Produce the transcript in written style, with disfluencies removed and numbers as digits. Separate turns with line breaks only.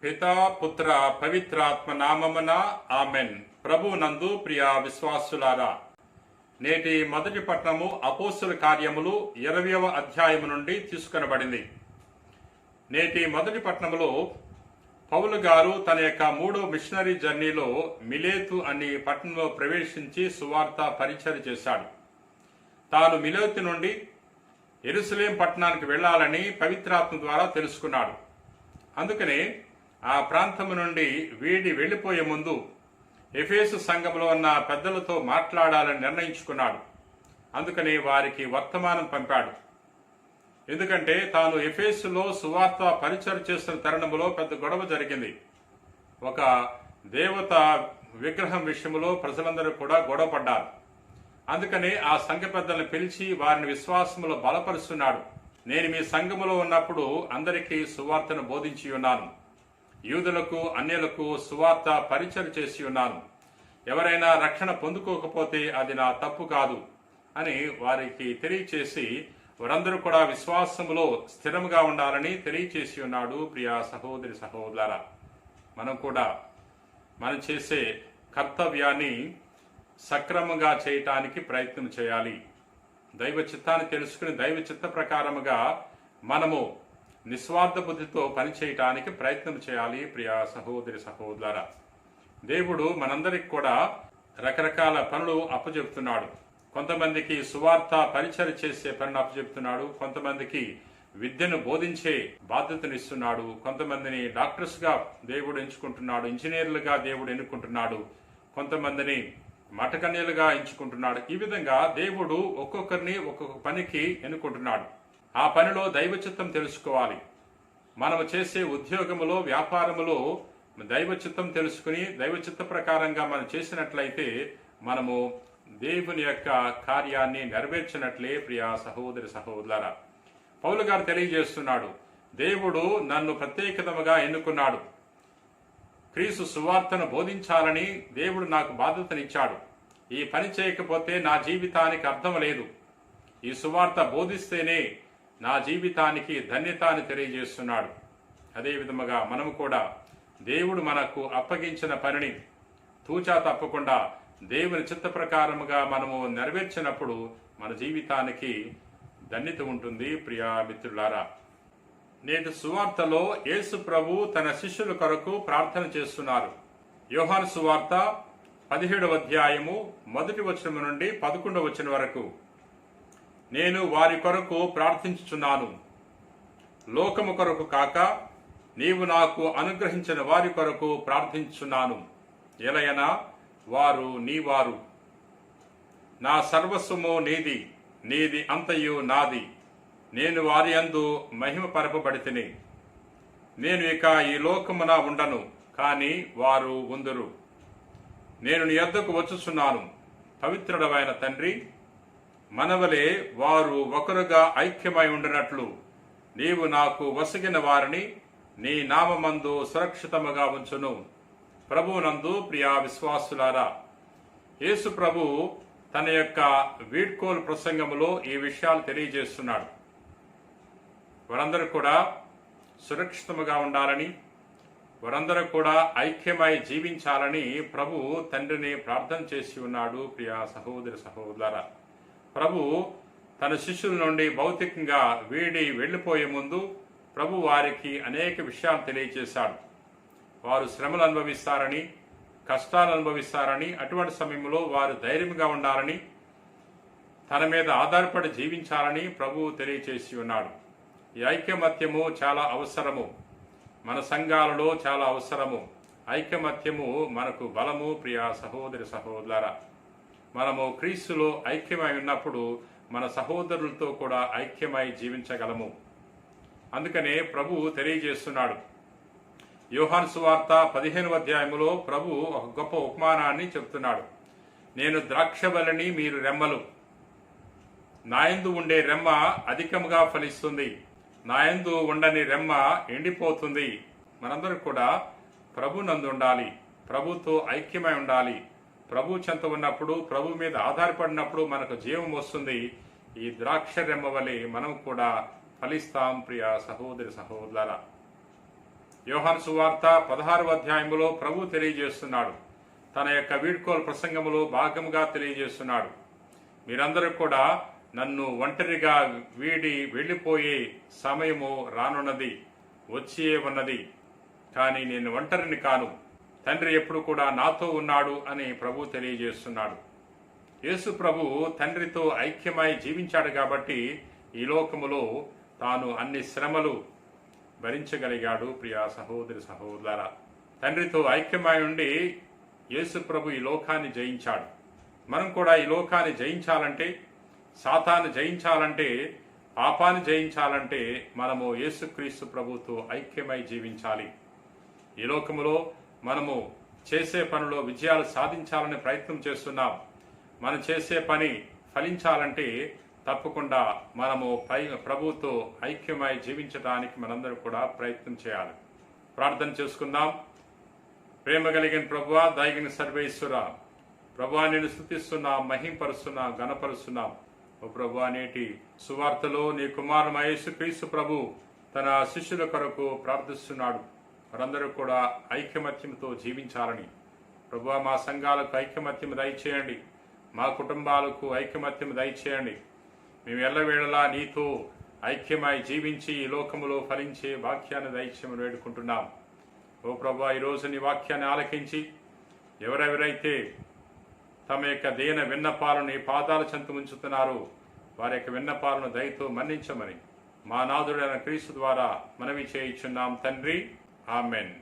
పితా పుత్ర పవిత్రాత్మ నామమున ఆమెన్. ప్రభు నందు ప్రియ విశ్వాసులారా, నేటి మొదటి పట్టణము అపోస్తుల కార్యములు 20వ అధ్యాయము నుండి తీసుకొనబడింది. నేటి మొదటి పట్టణములో పౌలు గారు తన యొక్క 3వ మిషనరీ జర్నీలో మిలేతు అనే పట్టణంలో ప్రవేశించి సువార్త పరిచయం చేశాడు. తాను మిలేతు నుండి యెరూషలేం పట్టణానికి వెళ్లాలని పవిత్రాత్మ ద్వారా తెలుసుకున్నాడు. అందుకనే ఆ ప్రాంతము నుండి వీడి వెళ్లిపోయే ముందు ఎఫెసు సంఘంలో ఉన్న పెద్దలతో మాట్లాడాలని నిర్ణయించుకున్నాడు. అందుకని వారికి వర్తమానం పంపాడు. ఎందుకంటే తాను ఎఫెసులో సువార్త పరిచయం చేస్తున్న తరుణంలో పెద్ద గొడవ జరిగింది. ఒక దేవత విగ్రహం విషయంలో ప్రజలందరూ కూడా గొడవ పడ్డారు. అందుకని ఆ సంఘ పెద్దలను పిలిచి వారిని విశ్వాసములో బలపరుస్తున్నాడు. నేను మీ సంఘములో ఉన్నప్పుడు అందరికీ సువార్తను బోధించి ఉన్నాను. యూదులకు అన్యులకు సువార్త పరిచయం చేసి ఉన్నాను. ఎవరైనా రక్షణ పొందుకోకపోతే అది నా తప్పు కాదు అని వారికి తెలియచేసి వారందరూ కూడా విశ్వాసములో స్థిరముగా ఉండాలని తెలియచేసి ఉన్నాడు. ప్రియా సహోదరి సహోదరులారా, మనం కూడా మనం చేసే కర్తవ్యాన్ని సక్రమంగా చేయటానికి ప్రయత్నం చేయాలి. దైవ చిత్తాన్ని తెలుసుకుని దైవ చిత్త ప్రకారముగా మనము నిస్వార్థ బుద్ధితో పనిచేయటానికి ప్రయత్నం చేయాలి. ప్రియా సహోదరి సహోదరులారా, దేవుడు మనందరికి కూడా రకరకాల పనులు అప్పచెప్తున్నాడు. కొంతమందికి సువార్త పరిచయం చేసే పనులు అప్పచెప్తున్నాడు. కొంతమందికి విద్యను బోధించే బాధ్యతనిస్తున్నాడు. కొంతమందిని డాక్టర్స్ గా దేవుడు ఎంచుకుంటున్నాడు. ఇంజనీర్లుగా దేవుడు ఎన్నుకుంటున్నాడు. కొంతమందిని మఠకన్యలుగా ఎంచుకుంటున్నాడు. ఈ విధంగా దేవుడు ఒక్కొక్కరిని ఒక్కొక్క పనికి ఎన్నుకుంటున్నాడు. ఆ పనిలో దైవ చిత్తం తెలుసుకోవాలి. మనము చేసే ఉద్యోగములో వ్యాపారములో దైవ చిత్తం తెలుసుకుని దైవ చిత్త ప్రకారంగా మనం చేసినట్లయితే మనము దేవుని యొక్క కార్యాన్ని నెరవేర్చినట్లే. ప్రియా సహోదరి సహోదరులారా, పౌలు గారు తెలియజేస్తున్నాడు, దేవుడు నన్ను ప్రత్యేకతముగా ఎన్నుకున్నాడు. క్రీస్తు సువార్తను బోధించాలని దేవుడు నాకు బాధ్యతనిచ్చాడు. ఈ పని చేయకపోతే నా జీవితానికి అర్థం లేదు. ఈ సువార్త బోధిస్తేనే నా జీవితానికి ధన్యత అని తెలియజేస్తున్నాడు. అదే విధముగా మనము కూడా దేవుడు మనకు అప్పగించిన పనిని తూచా తప్పకుండా దేవుని చిత్త ప్రకారముగా మనము నెరవేర్చినప్పుడు మన జీవితానికి ధన్యత ఉంటుంది. ప్రియా మిత్రులారా, నేటి సువార్తలో యేసు ప్రభు తన శిష్యుల కొరకు ప్రార్థన చేస్తున్నారు. యోహాను సువార్త 17వ అధ్యాయము 1వ వచనం నుండి 11వ వచనం వరకు, నేను వారి కొరకు ప్రార్థించుచున్నాను, లోకము కొరకు కాక నీవు నాకు అనుగ్రహించిన వారి కొరకు ప్రార్థించుచున్నాను. ఎలయనా వారు నీవారు. నా సర్వస్వము నీది, నీది అంతయు నాది. నేను వారి యందు మహిమ పరపబడితిని. నేను ఇక ఈ లోకమున ఉండను, కాని వారు ఉందురు. నేను నీ యొద్దకు వచ్చుచున్నాను. పవిత్రుడవైన తండ్రి, మనవలే వారు ఒకరుగా ఐక్యమై ఉండినట్లు నీవు నాకు వసగిన వారిని నీ నామమందు సురక్షితముగా ఉంచును. ప్రభువునందు ప్రియా విశ్వాసులారా, యేసు ప్రభు తన యొక్క వీడ్కోలు ప్రసంగములో ఈ విషయాలు తెలియజేస్తున్నాడు. వారందరూ కూడా సురక్షితముగా ఉండాలని, వారందరూ కూడా ఐక్యమై జీవించాలని ప్రభు తండ్రిని ప్రార్థన చేసి ఉన్నాడు. ప్రియా సహోదరి సహోదరులారా, ప్రభు తన శిష్యుల నుండి భౌతికంగా వీడి వెళ్లిపోయే ముందు ప్రభు వారికి అనేక విషయాలు తెలియజేశాడు. వారు శ్రమలు అనుభవిస్తారని, కష్టాలు అనుభవిస్తారని, అటువంటి సమయంలో వారు ధైర్యంగా ఉండాలని, తన మీద ఆధారపడి జీవించాలని ప్రభు తెలియజేసి ఉన్నాడు. ఈ ఐకమత్యము చాలా అవసరము. మన సంఘాలలో చాలా అవసరము. ఐకమత్యము మనకు బలము. ప్రియా సహోదరి సహోదరులారా, మనము క్రీస్తులో ఐక్యమై ఉన్నప్పుడు మన సహోదరులతో కూడా ఐక్యమై జీవించగలము. అందుకనే ప్రభు తెలియజేస్తున్నాడు. యోహాను సువార్త 15వ అధ్యాయములో ప్రభు ఒక గొప్ప ఉపమానాన్ని చెప్తున్నాడు. నేను ద్రాక్షవల్లిని, మీరు రెమ్మలు. నాయందు ఉండే రెమ్మ అధికముగా ఫలిస్తుంది, నాయందు ఉండని రెమ్మ ఎండిపోతుంది. మనందరూ కూడా ప్రభు నందు ఉండాలి, ప్రభుతో ఐక్యమై ఉండాలి. ప్రభు చెంత ఉన్నప్పుడు, ప్రభు మీద ఆధారపడినప్పుడు మనకు జీవం వస్తుంది. ఈ ద్రాక్ష రెమ్మ వలె మనం కూడా ఫలిస్తాం. ప్రియ సహోదరి సహోదరులారా, యోహాను సువార్త 16వ అధ్యాయములో ప్రభు తెలియజేస్తున్నాడు. తన యొక్క వీడ్కోలు ప్రసంగములో భాగముగా తెలియజేస్తున్నాడు. మీరందరూ కూడా నన్ను ఒంటరిగా వీడి వెళ్ళిపోయే సమయము రానున్నది, వచ్చే ఉన్నది. కానీ నేను ఒంటరిని కాను, తండ్రి ఎప్పుడు కూడా నాతో ఉన్నాడు అని ప్రభు తెలియజేస్తున్నాడు. యేసు ప్రభు తండ్రితో ఐక్యమై జీవించాడు కాబట్టి ఈ లోకములో తాను అన్ని శ్రమలు భరించగలిగాడు. ప్రియా సహోదరి సహోదరులారా, తండ్రితో ఐక్యమై ఉండి యేసు ప్రభు ఈ లోకాన్ని జయించాడు. మనం కూడా ఈ లోకాన్ని జయించాలంటే, సాతాను జయించాలంటే, పాపాన్ని జయించాలంటే మనము యేసుక్రీస్తు ప్రభుతో ఐక్యమై జీవించాలి. ఈ లోకములో మనము చేసే పనిలో విజయాలు సాధించాలని ప్రయత్నం చేస్తున్నాం. మనం చేసే పని ఫలించాలంటే తప్పకుండా మనము ప్రభుతో ఐక్యమై జీవించడానికి మనందరూ కూడా ప్రయత్నం చేయాలి. ప్రార్థన చేసుకుందాం. ప్రేమ కలిగిన ప్రభువా, దయగిన సర్వేశ్వర ప్రభువా, నేను స్తుతిస్తున్నాం, మహింపరుస్తున్నాం, గణపరుస్తున్నాం. ఓ ప్రభువా, నేటి సువార్తలో నీ కుమారుడు యేసుక్రీస్తు ప్రభు తన శిష్యుల కొరకు ప్రార్థిస్తున్నాడు. వారందరూ కూడా ఐకమత్యంతో జీవించాలని ప్రభువా, మా సంఘాలకు ఐకమత్యం దయచేయండి, మా కుటుంబాలకు ఐకమత్యం దయచేయండి. మేము ఎల్లవేళలా నీతో ఐక్యమై జీవించి ఈ లోకములో ఫలించే వాక్యాన్ని దయచేయమని వేడుకుంటున్నాం. ఓ ప్రభువా, ఈరోజు నీ వాక్యాన్ని ఆలకించి ఎవరెవరైతే తమ యొక్క దేన విన్నపాలను నీ పాదాల చెంత ఉంచుతున్నారో వారి యొక్క విన్నపాలను దయతో మన్నించమని మా నాథుడైన క్రీస్తు ద్వారా మనవి చేయుచున్నాం తండ్రి. ఆమెన్.